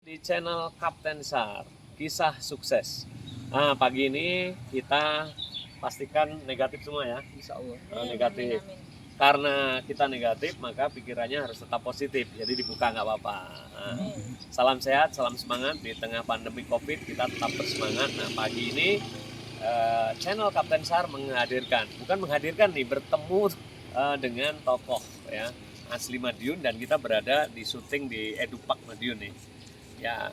Di channel Kapten Sar, kisah sukses. Nah, pagi ini kita pastikan negatif semua ya. Insya Allah. Negatif. Karena kita negatif, maka pikirannya harus tetap positif. Jadi dibuka nggak apa-apa. Nah, salam sehat, salam semangat di tengah pandemi COVID. Kita tetap bersemangat. Nah, pagi ini channel Kapten Sar bukan menghadirkan nih, bertemu dengan tokoh ya asli Madiun, dan kita berada di syuting di Edupark Madiun nih. Ya,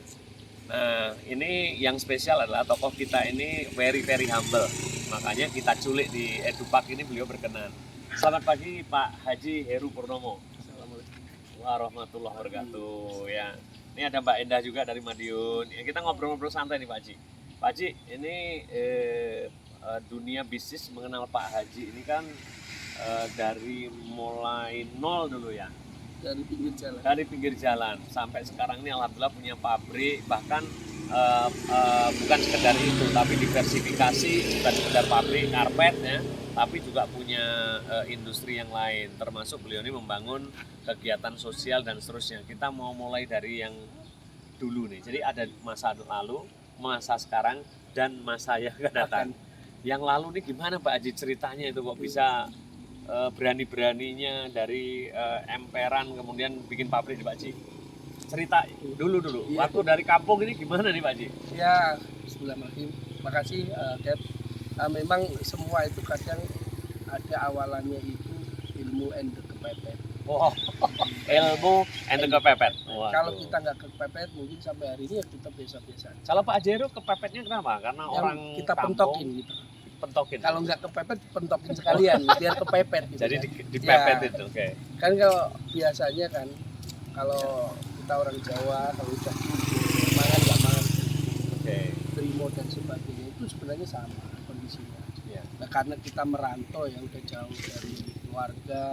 nah ini yang spesial adalah tokoh kita ini very humble, makanya kita culik di Edupark ini, beliau berkenan. Selamat pagi Pak Haji Heru Purnomo. Assalamualaikum warahmatullahi wabarakatuh. Ya, ini ada Mbak Endah juga dari Madiun. Ya, kita ngobrol-ngobrol santai nih Pak Haji. Pak Haji, ini dunia bisnis mengenal Pak Haji ini kan dari mulai nol dulu ya. Dari pinggir jalan sampai sekarang ini alhamdulillah punya pabrik, bahkan bukan sekedar itu, tapi diversifikasi, bukan sekedar pabrik karpet ya, tapi juga punya industri yang lain, termasuk beliau ini membangun kegiatan sosial dan seterusnya. Kita mau mulai dari yang dulu nih, jadi ada masa lalu, masa sekarang, dan masa yang akan datang. Yang lalu nih gimana Pak Haji ceritanya itu kok bisa berani-beraninya dari emperan kemudian bikin pabrik di Pak Haji? Cerita dulu Iya. waktu dari kampung ini gimana nih Pak Haji? Ya, bismillahirrahmanirrahim. Makasih Dep. Memang semua itu kadang ada awalannya itu ilmu and kepepet. Oh, ilmu ente kepepet. Waduh. Kalau kita nggak kepepet, mungkin sampai hari ini ya kita biasa-biasa. Kalau Pak Haji Heru kepepetnya kenapa? Karena Yang orang kita kampung pentokin gitu. pentokin. Kalau nggak kepepet, pentokin sekalian biar kepepet gitu. Jadi kan. dipepet Ya. itu, oke. Kan kalau biasanya kan kalau kita orang Jawa kalau udah mangan nggak mangan, Oke. terima dan sebagainya itu sebenarnya sama kondisinya. Iya. Nah, karena kita merantau ya udah jauh dari keluarga,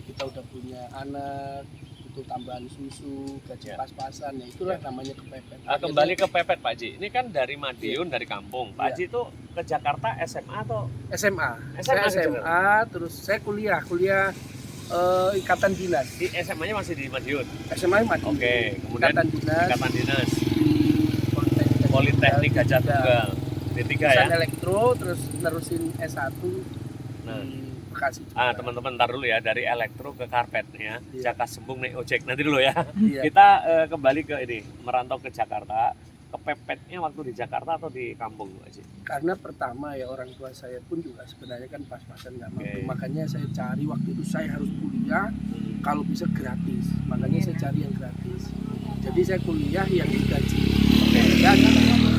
kita udah punya anak, butuh tambahan susu, gaji Ya. pas-pasan, ya itulah namanya kepepet. Kembali ke pepet Pak Haji. Ini kan dari Madiun, dari kampung. Pak Iya. Haji itu ke Jakarta SMA atau SMA. SMA Saya gitu? SMA, terus saya kuliah ikatan dinas. di SMA-nya masih di Madiun? SMA mati. Oke, kemudian Ikatan dinas di Politeknik Gajah Tunggal. D3 ya. Jurusan elektro, terus nerusin S1 Nah, di Bekasi. teman-teman ntar dulu ya, dari elektro ke karpet nih ya. Iya. Jaka Sembung naik ojek nanti dulu ya. Iya. Kita kembali ke ini, merantau ke Jakarta. Kepepetnya waktu di Jakarta atau di kampung Pak Haji? Karena pertama ya orang tua saya pun juga sebenarnya kan pas-pasan nggak mampu. Oke. Makanya saya cari waktu itu saya harus kuliah kalau bisa gratis. Makanya saya cari yang gratis. Jadi saya kuliah yang digaji. Dan,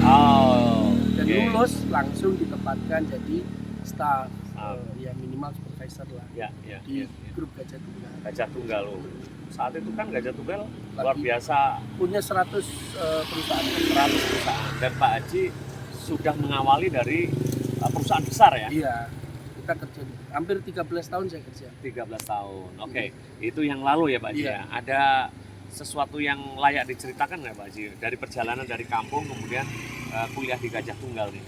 Oh, dan oke. lulus langsung ditempatkan jadi staff. Staff. Ya minimal supervisor lah Ya, ya, di ya, ya. grup Gajah Tunggal. Gajah Tunggal loh. Saat itu kan Gajah Tunggal luar Lagi biasa, punya 100 perusahaan. 100 perusahaan, dan Pak Haji sudah mengawali dari perusahaan besar ya. Iya. Kita kerja hampir 13 tahun saya kerja. 13 tahun. Oke, itu yang lalu ya Pak Haji Iya. ya. Ada sesuatu yang layak diceritakan nggak Pak Haji dari perjalanan dari kampung kemudian kuliah di Gajah Tunggal nih?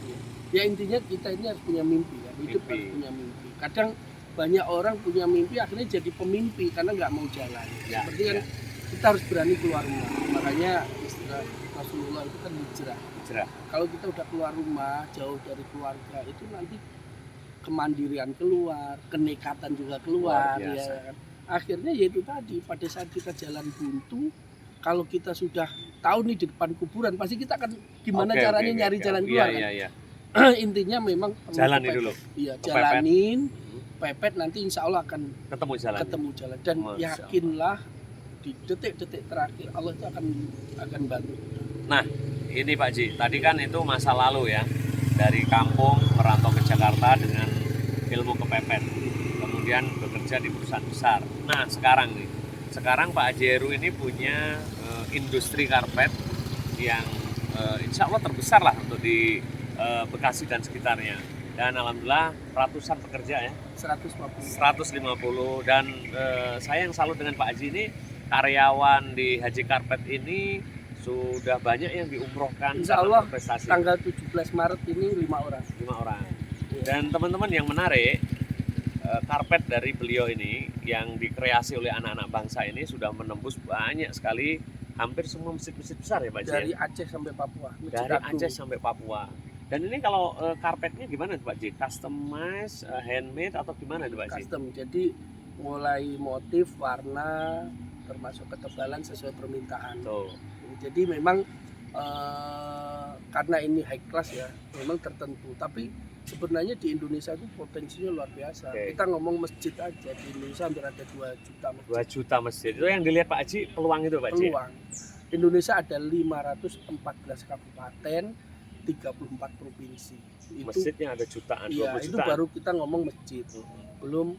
Ya intinya kita ini harus punya mimpi ya, hidup Mimpi. harus punya mimpi. Kadang banyak orang punya mimpi akhirnya jadi pemimpi karena nggak mau jalan. Ya, Seperti kan ya. kita harus berani keluar rumah. Makanya istilah Rasulullah itu kan hijrah. Hijrah. Kalau kita udah keluar rumah, jauh dari keluarga, itu nanti kemandirian keluar, kenekatan juga keluar. Luar biasa. Ya. Akhirnya yaitu tadi pada saat kita jalan buntu, kalau kita sudah tahu nih di depan kuburan, pasti kita akan gimana Oke, caranya oke, nyari oke. jalan Iya, keluar. Kan? iya, iya. Intinya memang perlu Jalani kepepet. dulu. Iya, Kepepet. jalanin, pepet nanti insya Allah akan Ketemu jalan. ketemu jalan dan Masya yakinlah di detik-detik terakhir Allah itu akan bantu. Nah, ini Pak Haji, tadi kan itu masa lalu ya, dari kampung merantau ke Jakarta dengan ilmu kepepet, kemudian bekerja di perusahaan besar. Nah, sekarang Pak Haji Heru ini punya industri karpet yang insya Allah terbesar lah untuk di Bekasi dan sekitarnya. Dan alhamdulillah ratusan pekerja ya, 150. 150, dan saya yang salut dengan Pak Haji ini, karyawan di Haji Karpet ini sudah banyak yang diumrohkan Insya karena Allah berprestasi. tanggal 17 Maret ini 5 orang. 5 orang. Iya. Dan teman-teman yang menarik, karpet dari beliau ini yang dikreasi oleh anak-anak bangsa ini sudah menembus banyak sekali hampir semua masjid-masjid besar ya Pak Haji? Dari Aceh sampai Papua. Dari Aceh sampai Papua. Dan ini kalau karpetnya gimana Pak Haji? Customize, handmade atau gimana Pak Haji? Custom. Jadi mulai motif, warna, termasuk ketebalan sesuai permintaan. Tuh. Jadi memang karena ini high class ya, memang tertentu. Tapi sebenarnya di Indonesia itu potensinya luar biasa. Kita ngomong masjid aja di Indonesia hampir ada 2 juta masjid. 2 juta masjid. Itu yang dilihat Pak Haji peluang itu Pak Haji? Peluang. Indonesia ada 514 kabupaten, 34 provinsi. Masjidnya ada jutaan, 20 jutaan. Itu baru kita ngomong masjid. Belum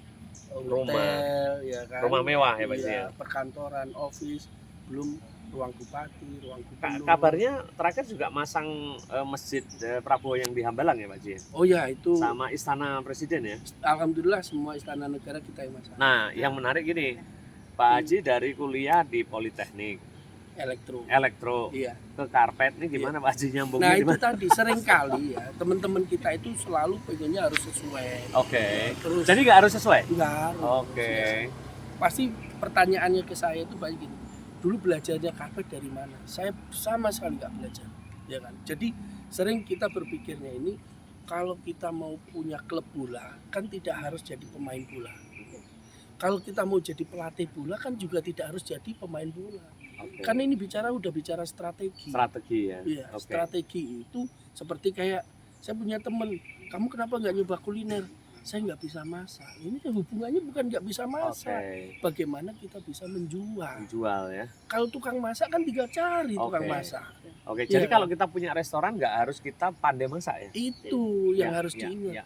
hotel, ya kan? Rumah mewah ya Pak Haji? Iya, perkantoran, office, belum ruang bupati, ruang gubernur. Kabarnya terakhir juga masang masjid Prabowo yang di Hambalang ya Pak Haji? Oh ya, itu sama istana presiden ya? Alhamdulillah semua istana negara kita yang masang. Nah, yang menarik gini, Pak Haji dari kuliah di Politeknik elektro iya. ke karpet ini gimana Pak Haji nyambungnya? Nah itu tadi sering kali ya teman-teman kita itu selalu pengennya harus sesuai. Oke. Terus jadi nggak harus sesuai? Nggak harus. Oke. Pasti pertanyaannya ke saya itu banyak gini. Dulu belajarnya karpet dari mana? Saya sama sekali nggak belajar, ya kan? Jadi sering kita berpikirnya ini kalau kita mau punya klub bola kan tidak harus jadi pemain bola. Kalau kita mau jadi pelatih bola kan juga tidak harus jadi pemain bola. Karena ini udah bicara strategi. Strategi ya. Iya, strategi itu seperti kayak saya punya temen, kamu kenapa nggak nyoba kuliner? Saya nggak bisa masak. Ini hubungannya bukan nggak bisa masak. Bagaimana kita bisa menjual ya. Kalau tukang masak kan tinggal cari tukang masak. Jadi kalau kita punya restoran nggak harus kita pandai masak ya? Itu yang harus diingat.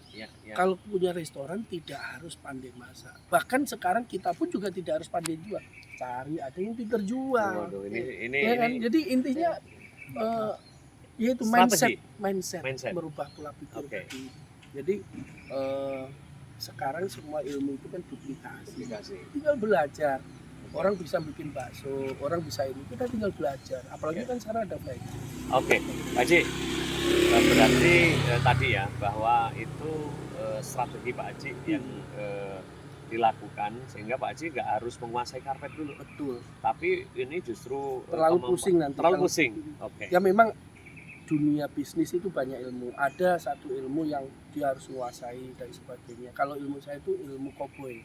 Kalau punya restoran tidak harus pandai masak. Bahkan sekarang kita pun juga tidak harus pandai jual. Cari ada yang pintar jual. Waduh, ini, kan? Jadi intinya yaitu mindset merubah pola pikir. Jadi sekarang semua ilmu itu kan duplikasi. Tinggal belajar. Orang bisa bikin bakso, orang bisa ini. Kita tinggal belajar. Apalagi kan sekarang ada baik. Pak Haji, berarti tadi ya bahwa itu strategi Pak Haji yang dilakukan sehingga Pak Haji nggak harus menguasai karpet dulu. Betul. Tapi ini justru terlalu pusing nanti. Terlalu pusing. Ya memang dunia bisnis itu banyak ilmu. Ada satu ilmu yang dia harus menguasai dan sebagainya. Kalau ilmu saya itu ilmu koboi.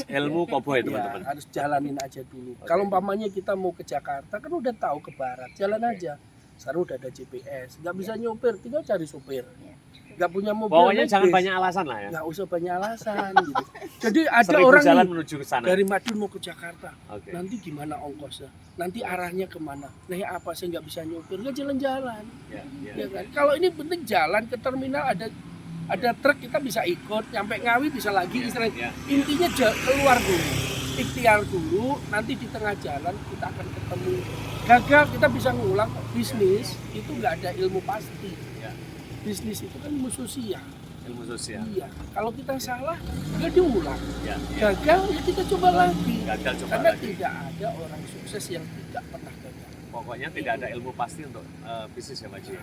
Ilmu koboi teman-teman. Harus jalanin aja dulu. Kalau umpamanya kita mau ke Jakarta kan udah tahu ke barat, jalan aja. Sekarang udah ada GPS, nggak bisa nyopir, tinggal cari sopir. Nggak punya mobil. Pokoknya jangan banyak alasan lah ya. Nggak usah banyak alasan gitu. Jadi ada orang jalan menuju ke sana. Dari Madiun mau ke Jakarta. Nanti gimana ongkosnya? Nanti arahnya kemana? Nah apa saya nggak bisa nyopir? Nggak jalan-jalan. Ya kan? Kalau ini penting jalan ke terminal ada truk kita bisa ikut, nyampe Ngawi bisa lagi. Intinya keluar dulu, ikhtiar dulu. Nanti di tengah jalan kita akan ketemu. Gagal kita bisa ngulang. Bisnis itu nggak ada ilmu pasti. Bisnis itu kan ilmu sosial. Iya. Kalau kita salah, nggak diulang. Gagal, ya kita coba lagi. Karena tidak ada orang sukses yang tidak pernah gagal. Pokoknya tidak ada ilmu pasti untuk bisnis ya Pak Haji.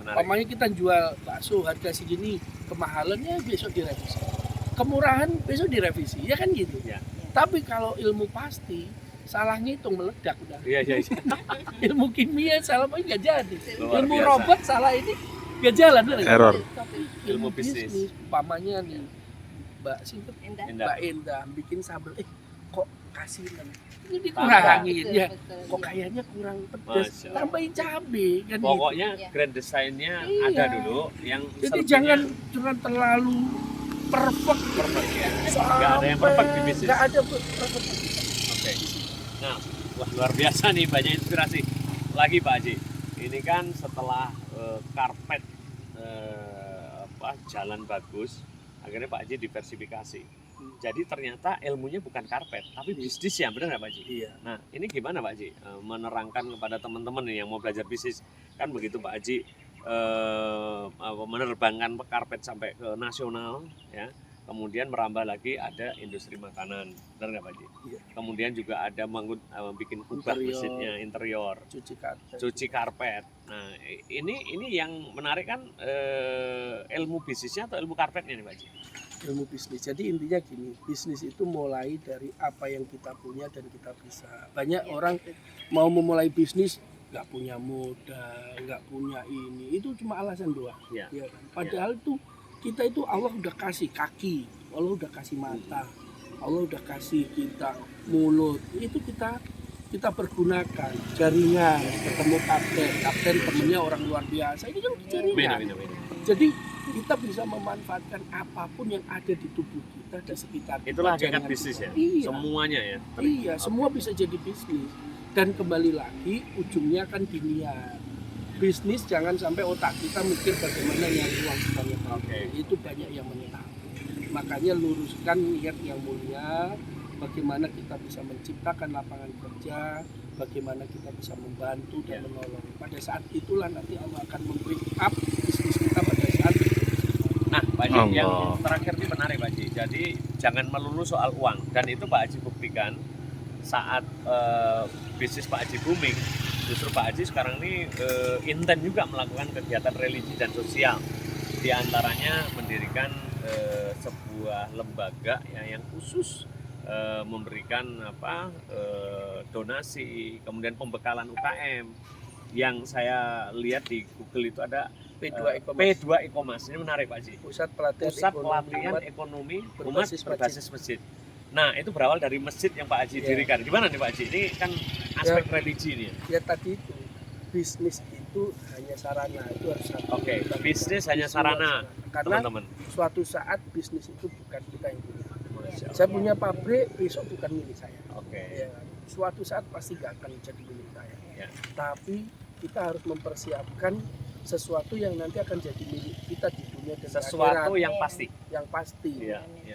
Menarik. Pokoknya kita jual bakso harga segini, kemahalannya besok direvisi. Kemurahan besok direvisi, ya kan gitu. Tapi kalau ilmu pasti, salah ngitung meledak udah. Iya. Ilmu kimia salah apa nggak jadi. Ilmu robot salah ini nggak jalan. Error. Tapi ilmu bisnis, umpamanya nih Mbak Endah bikin sambal, kok kasinan ini dikurangin ya, kok kayaknya kurang pedas, tambahin cabai kan. Pokoknya grand desainnya ada dulu yang jadi jangan terlalu perfect ya. Nggak ada yang perfect di bisnis. Nggak ada perfect. Nah, wah luar biasa nih, banyak inspirasi lagi Pak Haji. Ini kan setelah karpet jalan bagus, akhirnya Pak Haji diversifikasi. Jadi ternyata ilmunya bukan karpet, tapi bisnis ya, benar nggak Pak Haji? Iya. Nah, ini gimana Pak Haji menerangkan kepada teman-teman nih yang mau belajar bisnis? Kan begitu Pak Haji menerbangkan karpet sampai ke nasional, ya. Kemudian merambah lagi ada industri makanan, benar nggak Pak Haji? Iya. Kemudian juga ada bikin kubah mesinnya, interior, cuci karpet. Nah, ini yang menarik kan ilmu bisnisnya atau ilmu karpetnya nih Pak Haji? Ilmu bisnis. Jadi intinya gini, bisnis itu mulai dari apa yang kita punya dan kita bisa. Banyak orang mau memulai bisnis nggak punya modal, nggak punya ini, itu cuma alasan doang. Ya kan? Padahal itu kita itu Allah udah kasih kaki, Allah udah kasih mata, Allah udah kasih kita mulut, itu kita pergunakan. Jaringan, ketemu kapten temennya orang luar biasa, ini kan jaringan. Jadi kita bisa memanfaatkan apapun yang ada di tubuh kita dan sekitar kita. Itulah hakikat bisnis ya? Iya. Semuanya ya? Iya, semua bisa jadi bisnis. Dan kembali lagi, ujungnya kan dunia. Bisnis jangan sampai otak kita mikir bagaimana nyari uang sebanyak itu banyak yang menentang. Makanya luruskan niat yang mulia, bagaimana kita bisa menciptakan lapangan kerja, bagaimana kita bisa membantu dan menolong. Pada saat itulah nanti Allah akan memberi up bisnis kita pada saat itu. Nah, Pak Haji, yang terakhir ini menarik Pak Haji. Jadi jangan melulu soal uang, dan itu Pak Haji buktikan saat bisnis Pak Haji booming. Justru Pak Haji sekarang ini intent juga melakukan kegiatan religi dan sosial. Di antaranya mendirikan sebuah lembaga yang khusus memberikan donasi, kemudian pembekalan UKM. Yang saya lihat di Google itu ada P2 E-commerce. Ini menarik Pak Haji. Pusat pelatihan ekonomi umat berbasis masjid. Nah, itu berawal dari masjid yang Pak Haji dirikan. Gimana nih Pak Haji? Ini kan aspek religi nih. Ya tadi itu bisnis itu hanya sarana, itu harus satu. Bisnis hanya sarana. Karena teman-teman, suatu saat bisnis itu bukan kita yang punya. Saya punya pabrik, besok bukan milik saya. Ya, suatu saat pasti gak akan jadi milik saya. Tapi kita harus mempersiapkan sesuatu yang nanti akan jadi milik kita di dunia dan akhirat. Sesuatu yang pasti.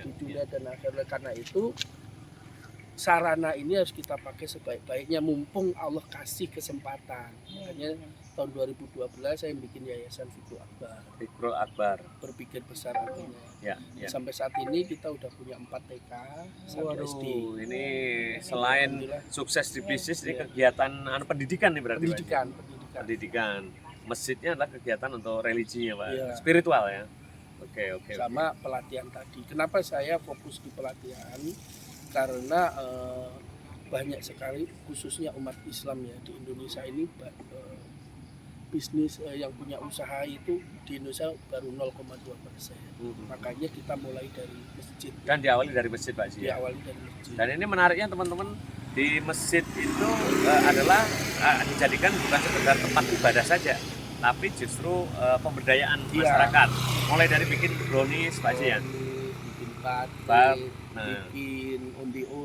Di dunia dan akhirat. Karena itu sarana ini harus kita pakai sebaik-baiknya mumpung Allah kasih kesempatan. Makanya tahun 2012 saya bikin yayasan Fikro Akbar. Berpikir besar artinya. Sampai saat ini kita udah punya 4 TK, 1 SD. Ini selain sukses di bisnis, ini kegiatan pendidikan nih berarti. Pendidikan. Masjidnya adalah kegiatan untuk religinya Pak, spiritual ya. Sama pelatihan tadi. Kenapa saya fokus di pelatihan? Karena banyak sekali khususnya umat Islam ya di Indonesia ini bisnis yang punya usaha itu di Indonesia baru 0,2%. Makanya kita mulai dari masjid. Dan diawali dari masjid Pak Haji. Diawali dari masjid. Dan ini menariknya teman-teman, di masjid itu adalah dijadikan bukan sekedar tempat ibadah saja, tapi justru pemberdayaan masyarakat. Mulai dari bikin brownies Pak Haji ya, bikin batik, bikin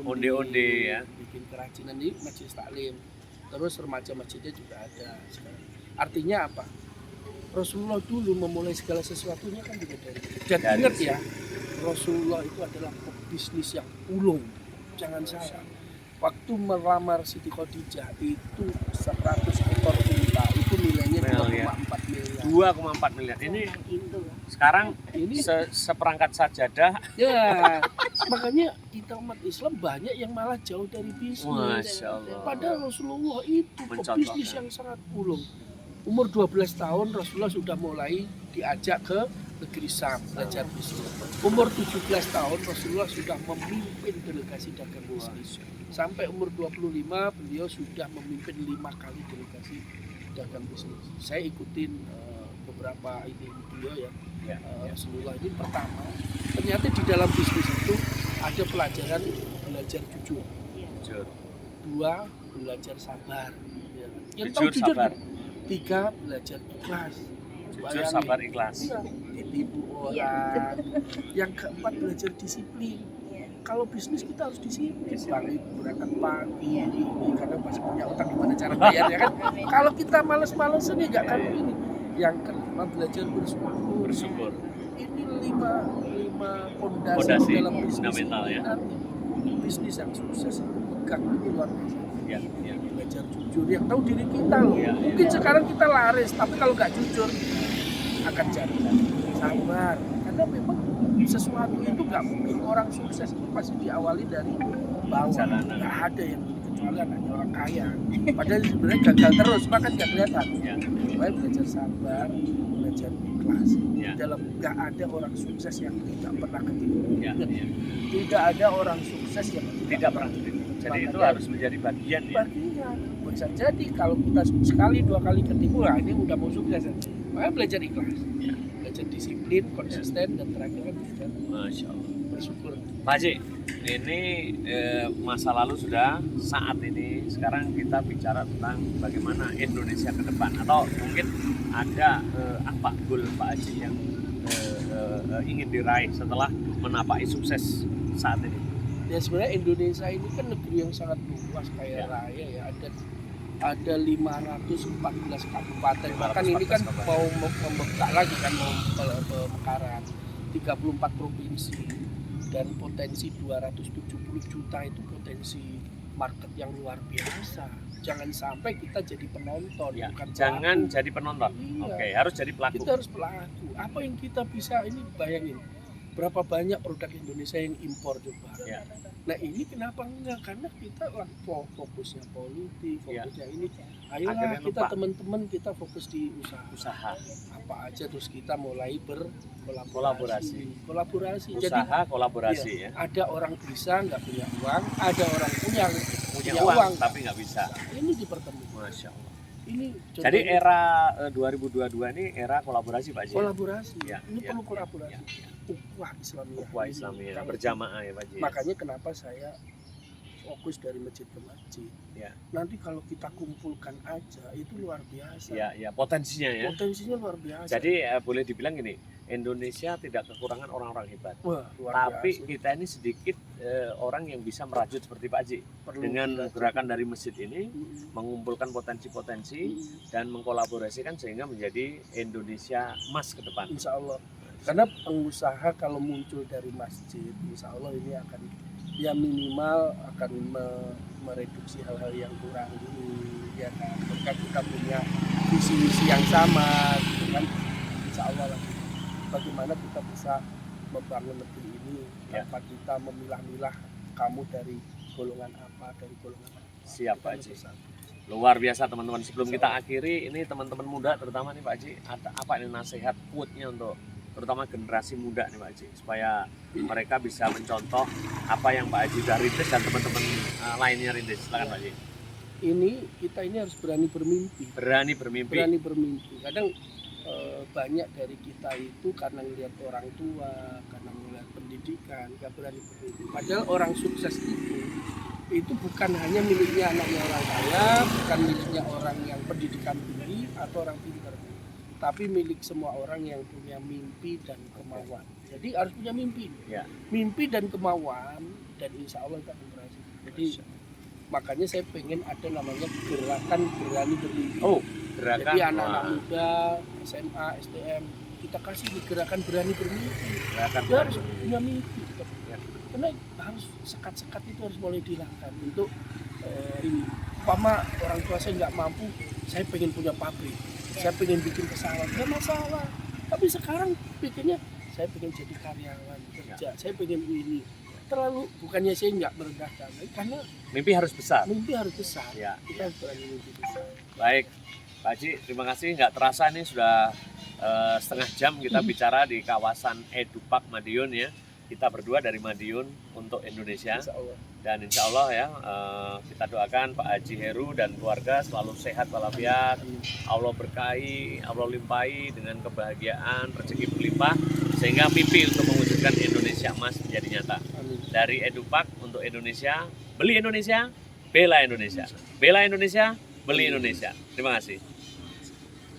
undi-undi ya, bikin kerajinan di Majelis Taklim. Terus remaja masjidnya juga ada sekarang. Artinya apa? Rasulullah dulu memulai segala sesuatunya kan juga dari. Dan ingat ya, Rasulullah itu adalah pebisnis yang ulung. Jangan salah. Waktu melamar Siti Khadijah itu 100 ekor unta, itu nilainya 2,4 miliar. 2,4 miliar. Ini sekarang ini seperangkat sajadah. Ya, makanya kita umat Islam banyak yang malah jauh dari bisnis. Masya Allah. Padahal Rasulullah itu pebisnis yang sangat ulung. Umur 12 tahun Rasulullah sudah mulai diajak ke negeri Syam belajar bisnis. Umur 17 tahun Rasulullah sudah memimpin delegasi dagang bisnis. Sampai umur 25 beliau sudah memimpin 5 kali delegasi dagang bisnis. Saya ikutin beberapa ini beliau ya. Rasulullah ini pertama, ternyata di dalam bisnis itu ada pelajaran belajar jujur. 2, belajar sabar. Yang tahu jujur sabar. 3, belajar ikhlas. Jujur, sabar, ikhlas. Ditipu orang. Yang keempat, belajar disiplin. Kalau bisnis kita harus disiplin. Berangkat pagi, karena masih punya utang, gimana cara bayar ya kan? Kalau kita males-malesan ya nggak akan ini. Yang kelima, belajar bersyukur. Ini 5 pondasi dalam bisnis ya. Bisnis yang sukses itu pegang itu luar biasa. Belajar jujur, yang tahu diri kita loh. Mungkin sekarang kita laris, tapi kalau nggak jujur akan jatuh. Sabar, karena memang sesuatu itu nggak mungkin orang sukses itu pasti diawali dari bawah. Nggak ada yang kecuali anaknya orang kaya. Padahal sebenarnya gagal terus, bahkan nggak kelihatan. Ya. Supaya belajar sabar, belajar ikhlas. Ya. Dalam nggak ada orang sukses yang tidak pernah ketipu. Ya, ya. Tidak ada orang sukses yang Tidak pernah ketipu. Jadi itu harus menjadi bagian ya. Bagian. Bisa jadi kalau kita sekali 2 kali ketipu, nah ini udah mau sukses. Makanya belajar ikhlas. Ya. Belajar disiplin, konsisten, dan terakhir kan belajar Masya Allah. bersyukur. Pak Haji, ini masa lalu sudah, saat ini sekarang kita bicara tentang bagaimana Indonesia ke depan, atau mungkin ada apa goal Pak Haji yang ingin diraih setelah menapaki sukses saat ini? Ya sebenarnya Indonesia ini kan negeri yang sangat luas kaya raya ya, ada 514 kabupaten, bahkan ini kan mau membekak lagi kan, mau pemekaran 34 provinsi, dan potensi 270 juta itu potensi market yang luar biasa. Jangan sampai kita jadi penonton, Ya, bukan jangan pelaku. jadi penonton. Iya. Oke, harus jadi pelaku. Kita harus pelaku. Apa yang kita bisa, ini bayangin berapa banyak produk Indonesia yang impor coba. Ya. Nah ini kenapa enggak? Karena kita fokusnya politik, fokusnya ini. Ayolah Akhirnya kita lupa. teman-teman kita fokus di usaha. Usaha, Apa aja terus kita mulai berkolaborasi. Kolaborasi. Jadi usaha kolaborasi iya, ya. ada orang bisa nggak punya uang, ada orang punya Punya uang tapi nggak bisa. Ini dipertemukan. Masya Allah. Ini Jadi contohnya era 2022 ini era kolaborasi Pak Haji. kolaborasi. Ya, Ini ya, perlu kolaborasi. ya, ya. Ukhuwah Islamiyah. Ukhuwah Ini Islamiyah kalau- berjamaah ya Pak Haji. Makanya kenapa saya fokus dari masjid ke masjid. Ya. Nanti kalau kita kumpulkan aja itu luar biasa. Ya, ya potensinya ya. Potensinya luar biasa. Jadi boleh dibilang gini, Indonesia tidak kekurangan orang-orang hebat. wah, luar Tapi biasa. kita ini sedikit orang yang bisa merajut seperti Pak Haji. Perlu Dengan kita- gerakan dari masjid ini Mm-mm. mengumpulkan potensi-potensi Mm-mm. dan mengkolaborasikan sehingga menjadi Indonesia emas ke depan. Insya Allah. Karena pengusaha kalau muncul dari masjid, insya Allah ini akan ya minimal akan mereduksi hal-hal yang kurang ini, ya kan. Berkat kita punya visi-visi yang sama, gitu kan. Insya Allah lah. Bagaimana kita bisa membangun negeri ini Ya. tanpa kita memilah-milah kamu dari golongan apa, dari golongan apa. Siap, Kita Pak Haji. bersatu. Luar biasa teman-teman. Sebelum kita akhiri, ini teman-teman muda terutama nih Pak Haji, ada apa ini nasihat quote-nya untuk terutama generasi muda nih Pak Haji, supaya mereka bisa mencontoh apa yang Pak Haji sudah rintis dan teman-teman lainnya rintis. Silakan Pak Haji. Kita ini harus berani bermimpi. Berani bermimpi. Berani bermimpi. Kadang banyak dari kita itu karena melihat orang tua, karena melihat pendidikan, nggak berani bermimpi. Padahal orang sukses itu bukan hanya miliknya anaknya orang kaya, bukan miliknya orang yang pendidikan tinggi atau orang pintar, tapi milik semua orang yang punya mimpi dan kemauan. Jadi harus punya mimpi, Ya. mimpi dan kemauan, dan insya Allah kita akan berhasil. Jadi makanya saya pengen ada namanya gerakan berani bermimpi. Oh, gerakan. Jadi anak-anak wah, muda, SMA, STM, kita kasih di gerakan berani bermimpi. gerakan Dia harus punya mimpi. Ya. Karena harus sekat-sekat itu harus mulai dilakukan untuk ini. Umpama orang tua saya nggak mampu, saya pengen punya pabrik, saya pengen bikin pesawat, nggak masalah. Tapi sekarang pikirnya saya pengen jadi karyawan kerja, saya pengen ini. Terlalu bukannya saya nggak merendahkan, karena mimpi harus besar. mimpi harus besar. Ya, Kita harus berani mimpi besar. Baik, Pak Haji, terima kasih. Nggak terasa nih sudah setengah jam kita bicara di kawasan Edupark Madiun ya. Kita berdua dari Madiun untuk Indonesia. Insya Allah. Dan insya Allah ya kita doakan Pak Haji Heru dan keluarga selalu sehat walafiat. Allah berkahi, Allah limpahi dengan kebahagiaan, rezeki berlimpah sehingga mimpi untuk mewujudkan Indonesia emas menjadi nyata. Amin. Dari Edupark untuk Indonesia, beli Indonesia, bela Indonesia. Bela Indonesia, beli Indonesia. Terima kasih.